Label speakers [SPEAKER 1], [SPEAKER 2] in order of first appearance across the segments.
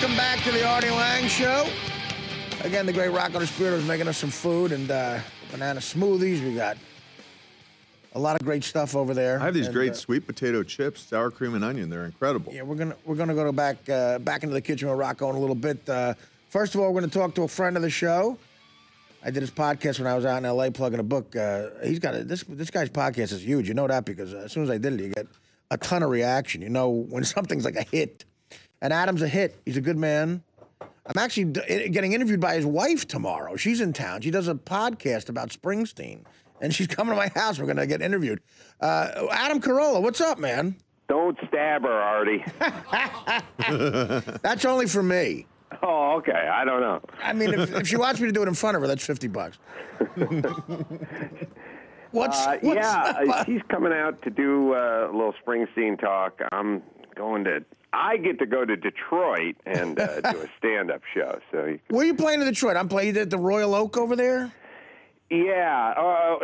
[SPEAKER 1] Welcome back to the Artie Lange Show. Again, the great Rocco Spirito is making us some food and banana smoothies. We got a lot of great stuff over there.
[SPEAKER 2] I have these great sweet potato chips, sour cream and onion. They're incredible.
[SPEAKER 1] Yeah, we're gonna go back into the kitchen with Rocco in a little bit. First of all, we're gonna talk to a friend of the show. I did his podcast when I was out in L.A. plugging a book. He's got this guy's podcast is huge. You know that because as soon as I did it, you get a ton of reaction. You know when something's like a hit. And Adam's a hit. He's a good man. I'm actually getting interviewed by his wife tomorrow. She's in town. She does a podcast about Springsteen. And she's coming to my house. We're going to get interviewed. Adam Carolla, what's up, man?
[SPEAKER 3] Don't stab her, Artie.
[SPEAKER 1] That's only for me.
[SPEAKER 3] Oh, okay. I don't know.
[SPEAKER 1] I mean, if she wants me to do it in front of her, that's $50. What's up?
[SPEAKER 3] She's coming out to do a little Springsteen talk. I get to go to Detroit and do a stand-up show. So
[SPEAKER 1] where are you playing in Detroit? I'm playing at the Royal Oak over there?
[SPEAKER 3] Yeah.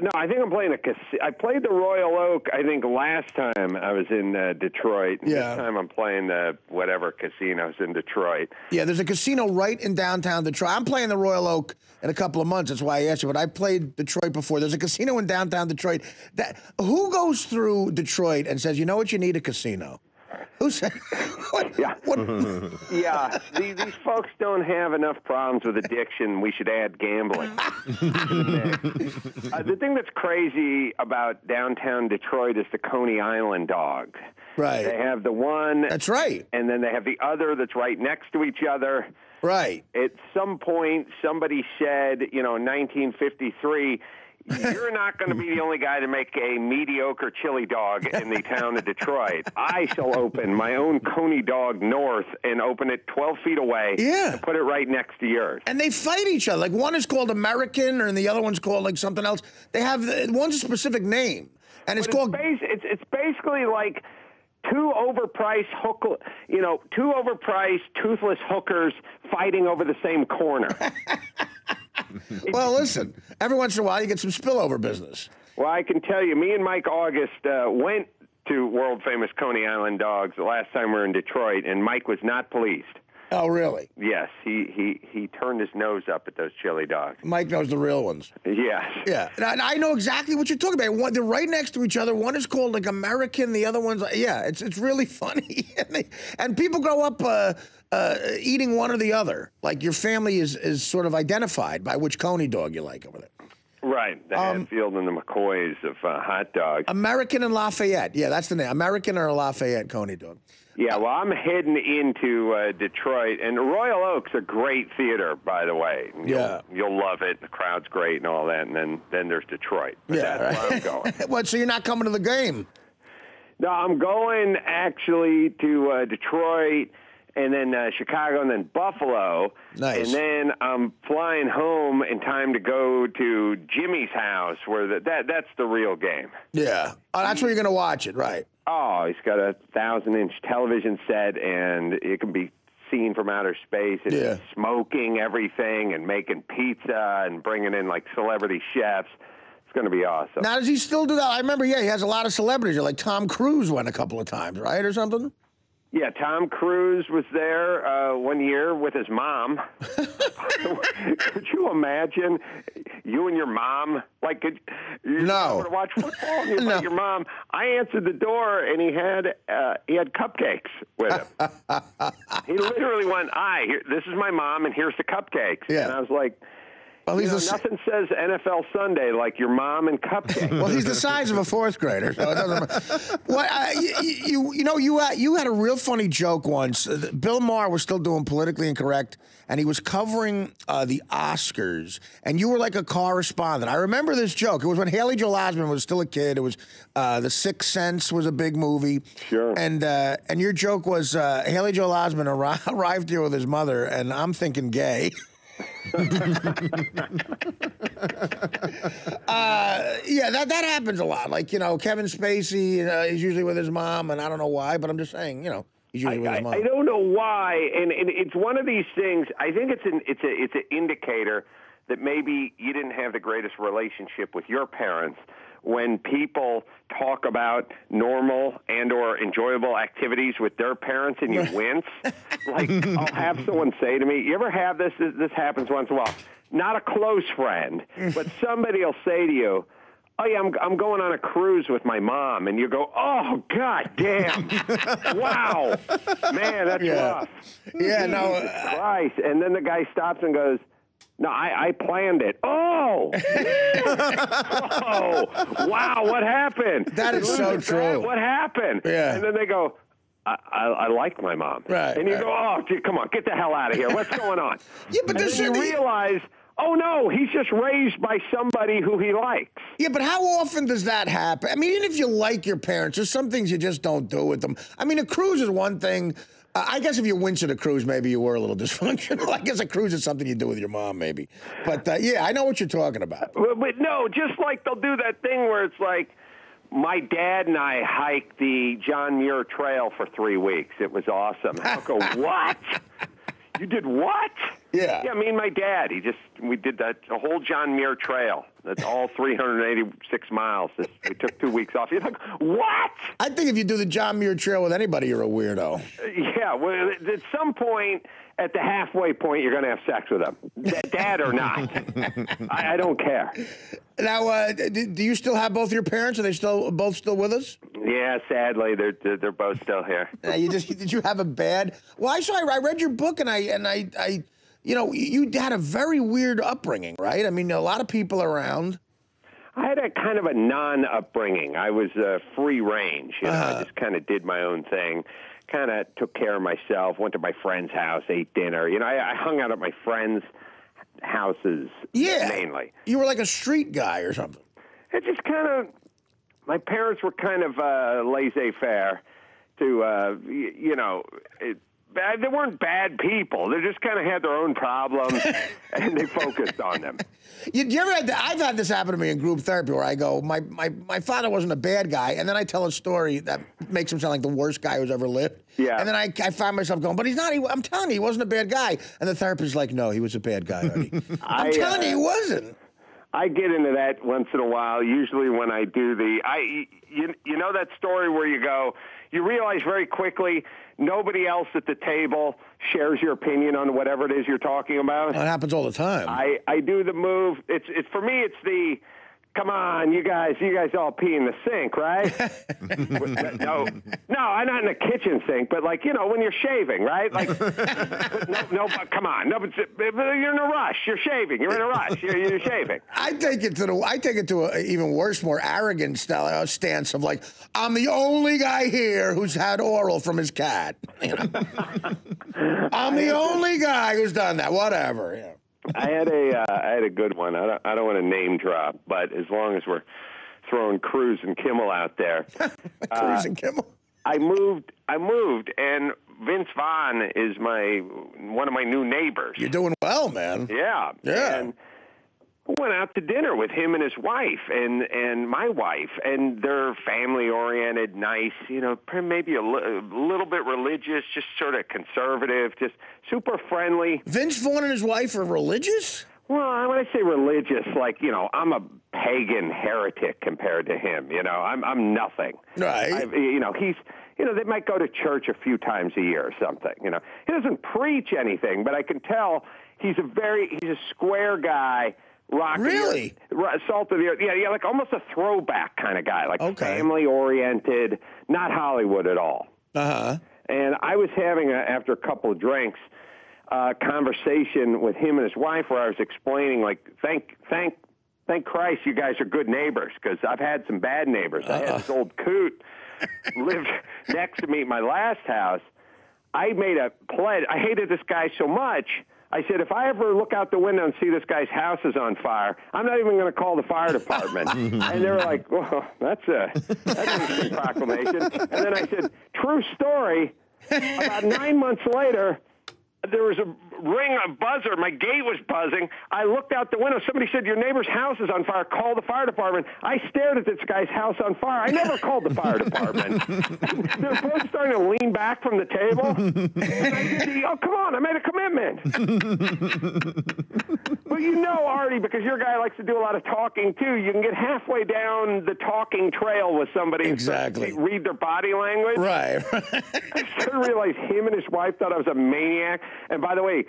[SPEAKER 3] No, I think I'm playing I played the Royal Oak, I think, last time I was in Detroit.
[SPEAKER 1] Yeah.
[SPEAKER 3] This time I'm playing the whatever casinos in Detroit.
[SPEAKER 1] Yeah, there's a casino right in downtown Detroit. I'm playing the Royal Oak in a couple of months. That's why I asked you. But I played Detroit before. There's a casino in downtown Detroit. Who goes through Detroit and says, you know what, you need a casino? Who said? What?
[SPEAKER 3] Yeah. Yeah. These folks don't have enough problems with addiction. We should add gambling. The thing that's crazy about downtown Detroit is the Coney Island dog.
[SPEAKER 1] Right.
[SPEAKER 3] They have the one.
[SPEAKER 1] That's right.
[SPEAKER 3] And then they have the other that's right next to each other.
[SPEAKER 1] Right.
[SPEAKER 3] At some point, somebody said, in 1953, you're not going to be the only guy to make a mediocre chili dog in the town of Detroit. I shall open my own Coney Dog North and open it 12 feet away and put it right next to yours.
[SPEAKER 1] And they fight each other. Like one is called American and the other one's called like something else. They have one's a specific name. And it's called...
[SPEAKER 3] It's basically like two overpriced toothless hookers fighting over the same corner.
[SPEAKER 1] Well, listen, every once in a while you get some spillover business.
[SPEAKER 3] Well, I can tell you, me and Mike August went to world-famous Coney Island Dogs the last time we were in Detroit, and Mike was not pleased.
[SPEAKER 1] Oh, really?
[SPEAKER 3] Yes, he turned his nose up at those chili dogs.
[SPEAKER 1] Mike knows the real ones.
[SPEAKER 3] Yes.
[SPEAKER 1] Yeah, and I know exactly what you're talking about. They're right next to each other. One is called like American, the other one's it's really funny. And people grow up eating one or the other. Like your family is sort of identified by which Coney dog you like over there.
[SPEAKER 3] Right, the Hatfield and the McCoys of hot dogs.
[SPEAKER 1] American and Lafayette. Yeah, that's the name. American or Lafayette Coney dog.
[SPEAKER 3] Yeah, well, I'm heading into Detroit, and Royal Oak's a great theater, by the way. You'll love it. The crowd's great and all that, and then there's Detroit. But that's where I'm going.
[SPEAKER 1] What, so you're not coming to the game?
[SPEAKER 3] No, I'm going actually to Detroit, and then Chicago, and then Buffalo.
[SPEAKER 1] Nice.
[SPEAKER 3] And then I'm flying home in time to go to Jimmy's house, where that's the real game.
[SPEAKER 1] Yeah. Oh, that's where you're going to watch it, right?
[SPEAKER 3] Oh, he's got a 1,000-inch television set, and it can be seen from outer space. It's smoking everything and making pizza and bringing in, like, celebrity chefs. It's going to be awesome.
[SPEAKER 1] Now, does he still do that? I remember, he has a lot of celebrities. Like Tom Cruise went a couple of times, right, or something?
[SPEAKER 3] Yeah, Tom Cruise was there 1 year with his mom. Could you imagine you and your mom? Like,
[SPEAKER 1] no.
[SPEAKER 3] To watch football and you invite your mom. I answered the door and he had cupcakes with him. He literally went, this is my mom and here's the cupcakes.
[SPEAKER 1] Yeah.
[SPEAKER 3] And I was like,
[SPEAKER 1] well,
[SPEAKER 3] nothing says NFL Sunday like your mom and cupcakes.
[SPEAKER 1] Well, he's the size of a fourth grader. So it doesn't you had a real funny joke once. Bill Maher was still doing Politically Incorrect, and he was covering the Oscars, and you were like a correspondent. I remember this joke. It was when Haley Joel Osment was still a kid. It was The Sixth Sense was a big movie.
[SPEAKER 3] Sure.
[SPEAKER 1] And your joke was Haley Joel Osment arrived here with his mother, and I'm thinking gay. That happens a lot. Like, Kevin Spacey, he's usually with his mom, and I don't know why, but I'm just saying, he's usually with his mom.
[SPEAKER 3] I don't know why, and it's one of these things. I think it's an indicator that maybe you didn't have the greatest relationship with your parents, when people talk about normal and or enjoyable activities with their parents and you wince? Like, I'll have someone say to me, you ever have this? This happens once in a while. Not a close friend, but somebody will say to you, oh, yeah, I'm going on a cruise with my mom. And you go, oh, God damn. Wow. Man, that's rough.
[SPEAKER 1] Yeah, no.
[SPEAKER 3] Christ. And then the guy stops and goes, no, I planned it. Oh. Oh. Wow, what happened?
[SPEAKER 1] That is so true.
[SPEAKER 3] What happened?
[SPEAKER 1] Yeah.
[SPEAKER 3] And then they go, I like my mom.
[SPEAKER 1] Right.
[SPEAKER 3] And you go, oh, gee, come on, get the hell out of here. What's going on?
[SPEAKER 1] Yeah, but
[SPEAKER 3] and then you realize, oh, no, he's just raised by somebody who he likes.
[SPEAKER 1] Yeah, but how often does that happen? I mean, even if you like your parents, there's some things you just don't do with them. I mean, a cruise is one thing. I guess if you wince at a cruise, maybe you were a little dysfunctional. I guess a cruise is something you do with your mom, maybe. But, yeah, I know what you're talking about.
[SPEAKER 3] But no, just like they'll do that thing where it's like, my dad and I hiked the John Muir Trail for 3 weeks. It was awesome. I'll go, what? You did what?
[SPEAKER 1] Yeah.
[SPEAKER 3] Yeah, me and my dad. We did the whole John Muir Trail. That's all 386 miles. We took 2 weeks off. You're like, what?
[SPEAKER 1] I think if you do the John Muir Trail with anybody, you're a weirdo.
[SPEAKER 3] Yeah, well, at some point, at the halfway point, you're going to have sex with them, dad or not. I don't care.
[SPEAKER 1] Now, do you still have both your parents? Are they both still with us?
[SPEAKER 3] Yeah, sadly, they're both still here.
[SPEAKER 1] Did you have a bad? Well, I read your book and I you had a very weird upbringing, right? I mean, a lot of people around.
[SPEAKER 3] I had a kind of a non-upbringing. I was free range. I just kind of did my own thing. Kind of took care of myself. Went to my friend's house, ate dinner. I hung out at my friends' houses mainly.
[SPEAKER 1] You were like a street guy or something.
[SPEAKER 3] It just kind of. My parents were kind of laissez-faire. They weren't bad people. They just kind of had their own problems, and they focused on them.
[SPEAKER 1] You ever had I've had this happen to me in group therapy where I go, my father wasn't a bad guy, and then I tell a story that makes him sound like the worst guy who's ever lived.
[SPEAKER 3] Yeah.
[SPEAKER 1] And then I find myself going, but he's not. I'm telling you, he wasn't a bad guy. And the therapist's like, no, he was a bad guy, Artie. I'm telling you, he wasn't.
[SPEAKER 3] I get into that once in a while, usually when I do you know that story where you realize very quickly nobody else at the table shares your opinion on whatever it is you're talking about.
[SPEAKER 1] That happens all the time.
[SPEAKER 3] I do the move. It's for me, it's the, come on, you guys all pee in the sink, right? No, I'm not in the kitchen sink, but when you're shaving, right? But come on, no, but you're in a rush. You're shaving. You're in a rush. You're shaving.
[SPEAKER 1] I take it to an even worse, more arrogant stance of I'm the only guy here who's had oral from his cat. I'm the only guy who's done that. Whatever. Yeah.
[SPEAKER 3] I had a good one. I don't want to name drop, but as long as we're throwing Cruz and Kimmel out there,
[SPEAKER 1] Cruz and Kimmel.
[SPEAKER 3] I moved, and Vince Vaughn is one of my new neighbors.
[SPEAKER 1] You're doing well, man.
[SPEAKER 3] Yeah. And I went out to dinner with him and his wife and my wife, and they're family-oriented, nice, maybe a little bit religious, just sort of conservative, just super friendly.
[SPEAKER 1] Vince Vaughn and his wife are religious?
[SPEAKER 3] Well, when I say religious, I'm a pagan heretic compared to him. I'm nothing.
[SPEAKER 1] Right.
[SPEAKER 3] He's, they might go to church a few times a year or something. He doesn't preach anything, but I can tell he's a square guy. Rock
[SPEAKER 1] really?
[SPEAKER 3] Salt of the earth. Yeah, like almost a throwback kind of guy, family-oriented, not Hollywood at all.
[SPEAKER 1] Uh-huh.
[SPEAKER 3] And I was having, after a couple of drinks, conversation with him and his wife where I was explaining, thank Christ you guys are good neighbors, because I've had some bad neighbors. I had this old coot lived next to me at my last house. I made a pledge. I hated this guy so much. I said, if I ever look out the window and see this guy's house is on fire, I'm not even going to call the fire department. And they were like, well, that's an interesting proclamation. And then I said, true story, about 9 months later, there was a buzzer. My gate was buzzing. I looked out the window. Somebody said, your neighbor's house is on fire. Call the fire department. I stared at this guy's house on fire. I never called the fire department. They're both starting to lean back from the table. And I said, oh, come on. I made a commitment. Well, you know, Artie, because your guy likes to do a lot of talking, too, you can get halfway down the talking trail with somebody
[SPEAKER 1] Exactly.
[SPEAKER 3] and read their body language.
[SPEAKER 1] Right.
[SPEAKER 3] I started to realize him and his wife thought I was a maniac. And by the way,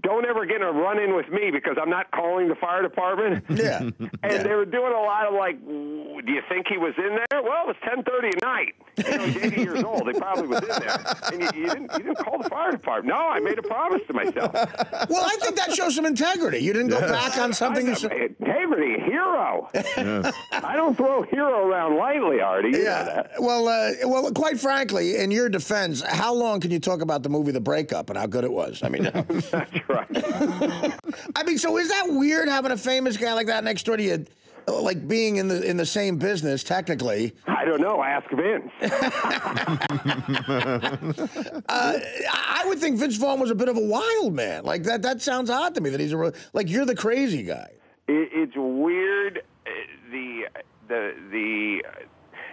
[SPEAKER 3] don't ever get in a run-in with me because I'm not calling the fire department.
[SPEAKER 1] Yeah.
[SPEAKER 3] And they were doing a lot of like, do you think he was in there? Well, it was 10:30 at night. You know, he's 80 years old. He probably was in there. And you didn't call the fire department. No, I made a promise to myself.
[SPEAKER 1] Well, I think that shows some integrity. You didn't go back on something.
[SPEAKER 3] Integrity, hero. I don't throw hero around lightly, Artie. You know that.
[SPEAKER 1] Well, quite frankly, in your defense, how long can you talk about the movie The Breakup and how good it was? I mean,
[SPEAKER 3] that's right.
[SPEAKER 1] I mean, so is that weird having a famous guy like that next door to you, like being in the same business technically?
[SPEAKER 3] I don't know. Ask Vince.
[SPEAKER 1] I would think Vince Vaughn was a bit of a wild man. Like that sounds odd to me that he's like you're the crazy guy.
[SPEAKER 3] It's weird.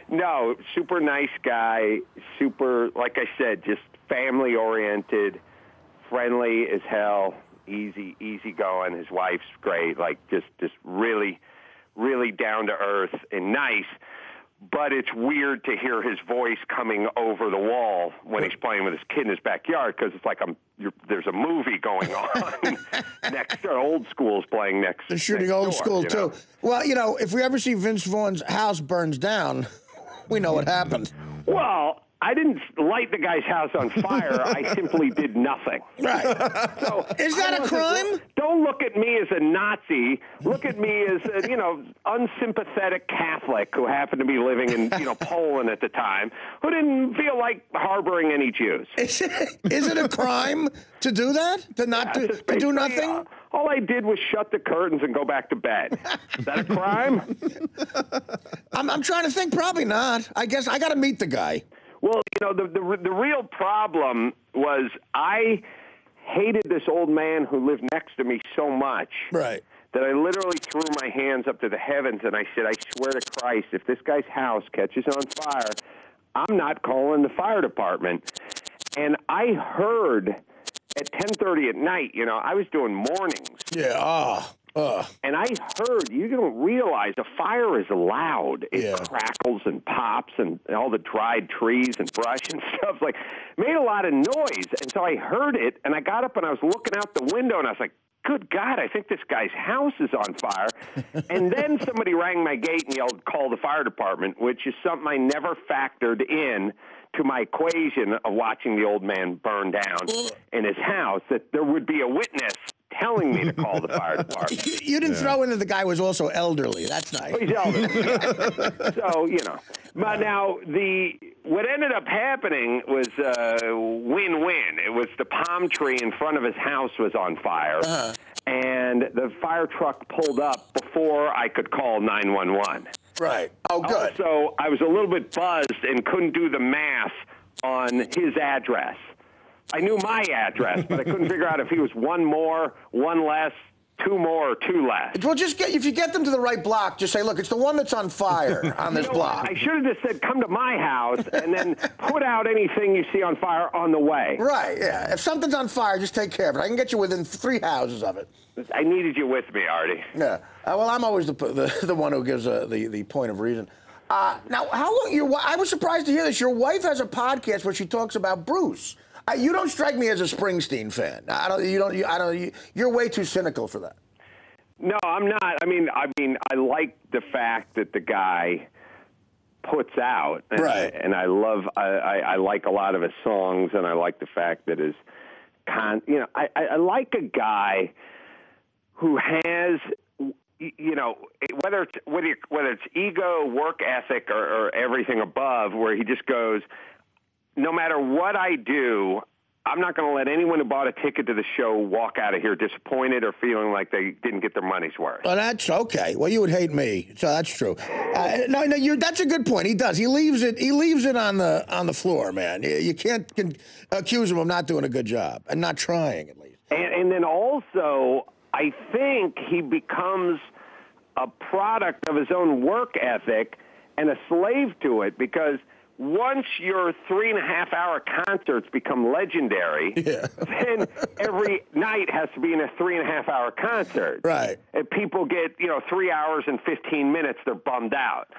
[SPEAKER 3] No, super nice guy. Super, like I said, just family oriented, friendly as hell. Easy going. His wife's great. Like just really, really down to earth and nice. But it's weird to hear his voice coming over the wall when he's playing with his kid in his backyard because it's like there's a movie going on next door. Old School's playing next.
[SPEAKER 1] They're shooting
[SPEAKER 3] next
[SPEAKER 1] Old
[SPEAKER 3] door,
[SPEAKER 1] School too.
[SPEAKER 3] Know?
[SPEAKER 1] Well, you know, if we ever see Vince Vaughn's house burns down, we know what happened.
[SPEAKER 3] Well, I didn't light the guy's house on fire. I simply did nothing.
[SPEAKER 1] Right.
[SPEAKER 3] So
[SPEAKER 1] is that a crime?
[SPEAKER 3] Don't look at me as a Nazi. Look at me as a, unsympathetic Catholic who happened to be living in, Poland at the time, who didn't feel like harboring any Jews.
[SPEAKER 1] Is it a crime to do that? To do nothing?
[SPEAKER 3] All I did was shut the curtains and go back to bed. Is that a crime?
[SPEAKER 1] I'm trying to think. Probably not. I guess I got to meet the guy.
[SPEAKER 3] Well, the real problem was I hated this old man who lived next to me so much
[SPEAKER 1] that
[SPEAKER 3] I literally threw my hands up to the heavens and I said, I swear to Christ, if this guy's house catches on fire, I'm not calling the fire department. And I heard at 10:30 at night, I was doing mornings.
[SPEAKER 1] Yeah.
[SPEAKER 3] And I heard, you don't realize, a fire is loud. It crackles and pops and all the dried trees and brush and stuff. Like, made a lot of noise. And so I heard it, and I got up and I was looking out the window, and I was like, good God, I think this guy's house is on fire. And then somebody rang my gate and yelled, call the fire department, which is something I never factored in to my equation of watching the old man burn down in his house, that there would be a witness telling me to call the fire department.
[SPEAKER 1] You didn't throw in that the guy was also elderly. That's nice.
[SPEAKER 3] Oh, he's elderly. So, But now, what ended up happening was win-win. It was the palm tree in front of his house was on fire, and the fire truck pulled up before I could call 911.
[SPEAKER 1] Right. Oh, good.
[SPEAKER 3] So I was a little bit buzzed and couldn't do the math on his address. I knew my address, but I couldn't figure out if he was one more, one less, two more, or two less.
[SPEAKER 1] Well, if you get them to the right block, just say, look, it's the one that's on fire on this block.
[SPEAKER 3] I should have just said, come to my house, and then put out anything you see on fire on the way.
[SPEAKER 1] Right, yeah. If something's on fire, just take care of it. I can get you within 3 houses of it.
[SPEAKER 3] I needed you with me, Artie.
[SPEAKER 1] Yeah. Well, I'm always the one who gives the point of reason. Now, how long? I was surprised to hear this. Your wife has a podcast where she talks about Bruce. You don't strike me as a Springsteen fan. You're way too cynical for that.
[SPEAKER 3] No, I'm not. I mean, I like the fact that the guy puts out, and I like a lot of his songs, and I like the fact that I like a guy who has, whether it's ego, work ethic, or everything above, where he just goes, no matter what I do, I'm not going to let anyone who bought a ticket to the show walk out of here disappointed or feeling like they didn't get their money's worth.
[SPEAKER 1] Well, that's okay. Well, you would hate me, so that's true. That's a good point. He does. He leaves it on the floor, man. You can't accuse him of not doing a good job and not trying, at least.
[SPEAKER 3] And then also, I think he becomes a product of his own work ethic and a slave to it, because once your 3.5-hour concerts become legendary, then every night has to be in a 3.5-hour concert.
[SPEAKER 1] Right.
[SPEAKER 3] And people get, 3 hours and 15 minutes, they're bummed out.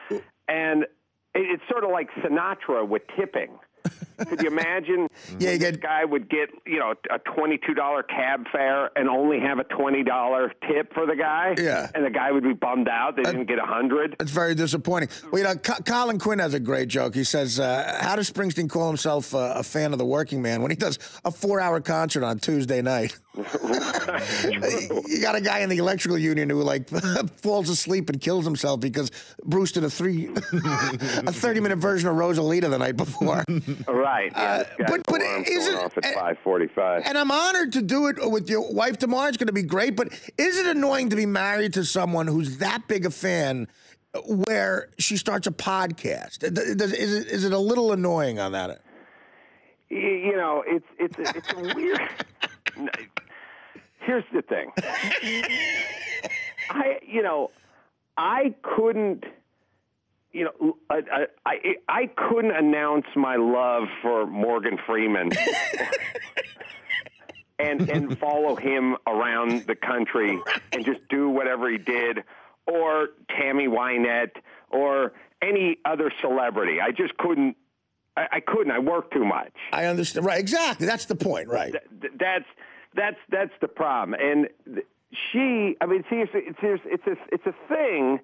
[SPEAKER 3] And it's sort of like Sinatra with tipping. Could you imagine?
[SPEAKER 1] Yeah,
[SPEAKER 3] this guy would get, a $22 cab fare and only have a $20 tip for the guy.
[SPEAKER 1] Yeah.
[SPEAKER 3] And the guy would be bummed out. They didn't get 100.
[SPEAKER 1] It's very disappointing. Well, Colin Quinn has a great joke. He says, how does Springsteen call himself a fan of the working man when he does a 4-hour concert on Tuesday night? You got a guy in the electrical union who falls asleep and kills himself because Bruce did a 30-minute version of Rosalita the night before.
[SPEAKER 3] Right. Yeah,
[SPEAKER 1] but is it
[SPEAKER 3] off at 5:45?
[SPEAKER 1] And I'm honored to do it with your wife tomorrow. It's going to be great. But is it annoying to be married to someone who's that big a fan, where she starts a podcast? Is it a little annoying on that?
[SPEAKER 3] It's a weird. Here's the thing. I couldn't. I couldn't announce my love for Morgan Freeman and follow him around the country and just do whatever he did, or Tammy Wynette, or any other celebrity. I just couldn't. I couldn't. I work too much.
[SPEAKER 1] I understand. Right. Exactly. That's the point. Right.
[SPEAKER 3] That's the problem. And she. I mean, seriously, it's a thing.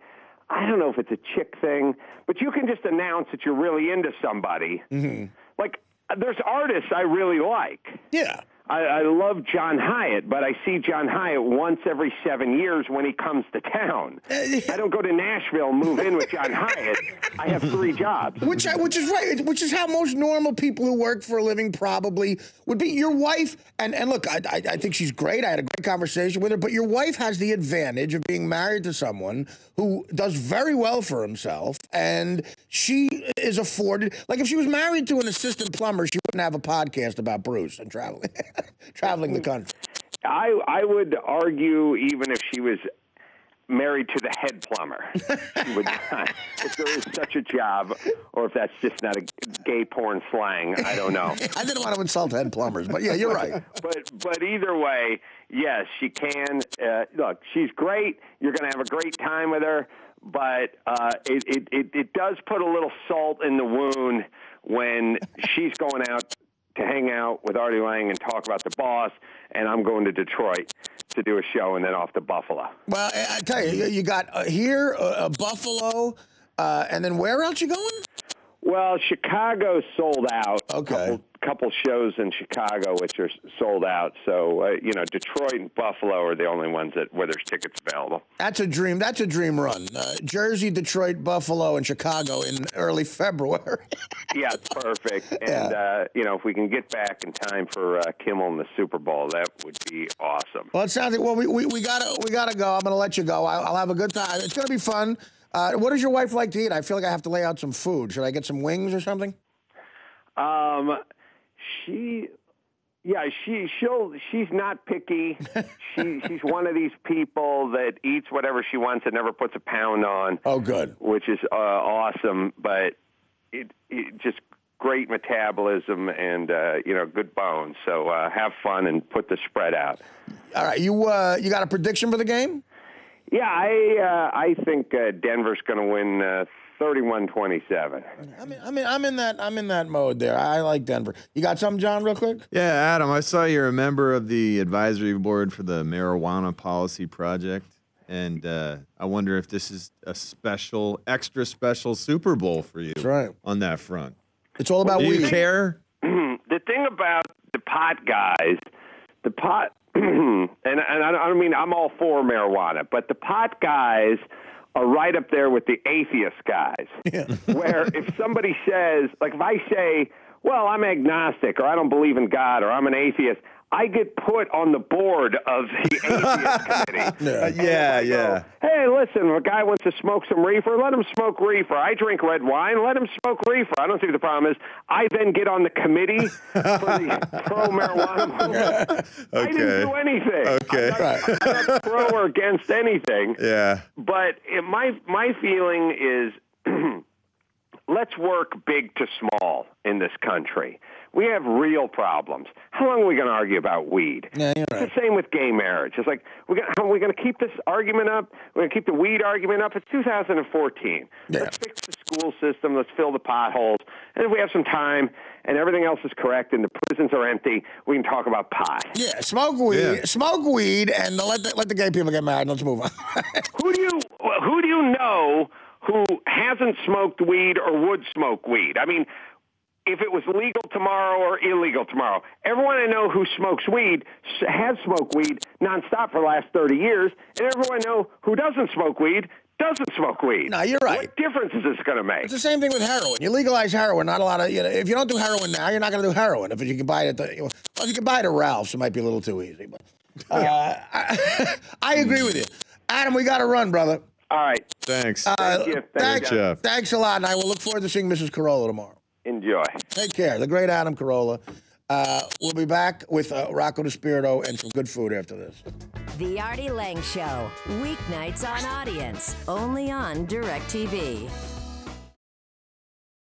[SPEAKER 3] I don't know if it's a chick thing, but you can just announce that you're really into somebody. Mm-hmm. Like, there's artists I really like.
[SPEAKER 1] Yeah.
[SPEAKER 3] I love John Hyatt, but I see John Hyatt once every 7 years when he comes to town. I don't go to Nashville and move in with John Hyatt. I have 3 jobs.
[SPEAKER 1] Which is right. Which is how most normal people who work for a living probably would be. Your wife, and look, I think she's great. I had a great conversation with her, but your wife has the advantage of being married to someone who does very well for himself, and she is afforded. Like, if she was married to an assistant plumber, she wouldn't have a podcast about Bruce and traveling the country.
[SPEAKER 3] I would argue, even if she was married to the head plumber, she would not. If there is such a job, or if that's just not a gay porn slang, I don't know.
[SPEAKER 1] I didn't want to insult head plumbers, but yeah, you're right.
[SPEAKER 3] But either way, yes, she can. Look, she's great. You're going to have a great time with her, but it does put a little salt in the wound when she's going out to hang out with Artie Lange and talk about the boss, and I'm going to Detroit to do a show and then off to Buffalo.
[SPEAKER 1] Well, I tell you, you got here, Buffalo, and then where else you going?
[SPEAKER 3] Well, Chicago's sold out.
[SPEAKER 1] Okay.
[SPEAKER 3] Couple shows in Chicago which are sold out. So, Detroit and Buffalo are the only ones where there's tickets available.
[SPEAKER 1] That's a dream. That's a dream run. Jersey, Detroit, Buffalo, and Chicago in early February.
[SPEAKER 3] Yeah, it's perfect. And, if we can get back in time for Kimmel and the Super Bowl, that would be awesome.
[SPEAKER 1] Well, it sounds like, we gotta go. I'm going to let you go. I'll have a good time. It's going to be fun. What does your wife like to eat? I feel like I have to lay out some food. Should I get some wings or something? She's not picky. She's one of these people that eats whatever she wants and never puts a pound on. Oh, good. Which is awesome, but it just great metabolism and good bones. So have fun and put the spread out. All right, you got a prediction for the game? Yeah, I think Denver's going to win 31-27. I'm in that mode there. I like Denver. You got something, John, real quick?
[SPEAKER 2] Yeah, Adam, I saw you're a member of the advisory board for the Marijuana Policy Project, and I wonder if this is a extra special Super Bowl for you. That's right. On that front. It's all about weed. Do you care?
[SPEAKER 3] The thing about the pot guys, and I don't mean I'm all for marijuana, but the pot guys are right up there with the atheist guys. Yeah. Where if somebody says, like if I say, well, I'm agnostic, or I don't believe in God, or I'm an atheist, I get put on the board of the atheist committee.
[SPEAKER 2] Yeah.
[SPEAKER 3] Hey, listen, if a guy wants to smoke some reefer, let him smoke reefer. I drink red wine, let him smoke reefer. I don't see what the problem is. I then get on the committee for the pro-marijuana movement.
[SPEAKER 2] Okay.
[SPEAKER 3] I didn't do anything.
[SPEAKER 2] Okay.
[SPEAKER 3] I'm not pro or against anything.
[SPEAKER 2] Yeah.
[SPEAKER 3] But my feeling is let's work big to small in this country. We have real problems. How long are we going to argue about weed?
[SPEAKER 1] Yeah, you're right.
[SPEAKER 3] It's the same with gay marriage. It's like, are we going to keep this argument up? We're going to keep the weed argument up? It's 2014.
[SPEAKER 1] Yeah.
[SPEAKER 3] Let's fix the school system. Let's fill the potholes. And if we have some time and everything else is correct and the prisons are empty, we can talk about pot.
[SPEAKER 1] Yeah, smoke weed, and let the gay people get married. Let's move on.
[SPEAKER 3] Who do you know who hasn't smoked weed or would smoke weed? I mean, if it was legal tomorrow or illegal tomorrow, everyone I know who smokes weed has smoked weed nonstop for the last 30 years, and everyone I know who doesn't smoke weed doesn't smoke weed.
[SPEAKER 1] No, you're right.
[SPEAKER 3] What difference is this going to make?
[SPEAKER 1] It's the same thing with heroin. You legalize heroin, not a lot of, if you don't do heroin now, you're not going to do heroin. If you can buy it if you can buy it at Ralph's, it might be a little too easy. But I agree with you. Adam, we got to run, brother.
[SPEAKER 3] All right.
[SPEAKER 2] Thanks.
[SPEAKER 3] Thank you.
[SPEAKER 2] Jeff.
[SPEAKER 1] Thanks a lot, and I will look forward to seeing Mrs. Carolla tomorrow.
[SPEAKER 3] Enjoy.
[SPEAKER 1] Take care. The great Adam Carolla. We'll be back with Rocco DeSpirito and some good food after this.
[SPEAKER 4] The Artie Lange Show. Weeknights on Audience. Only on DirecTV.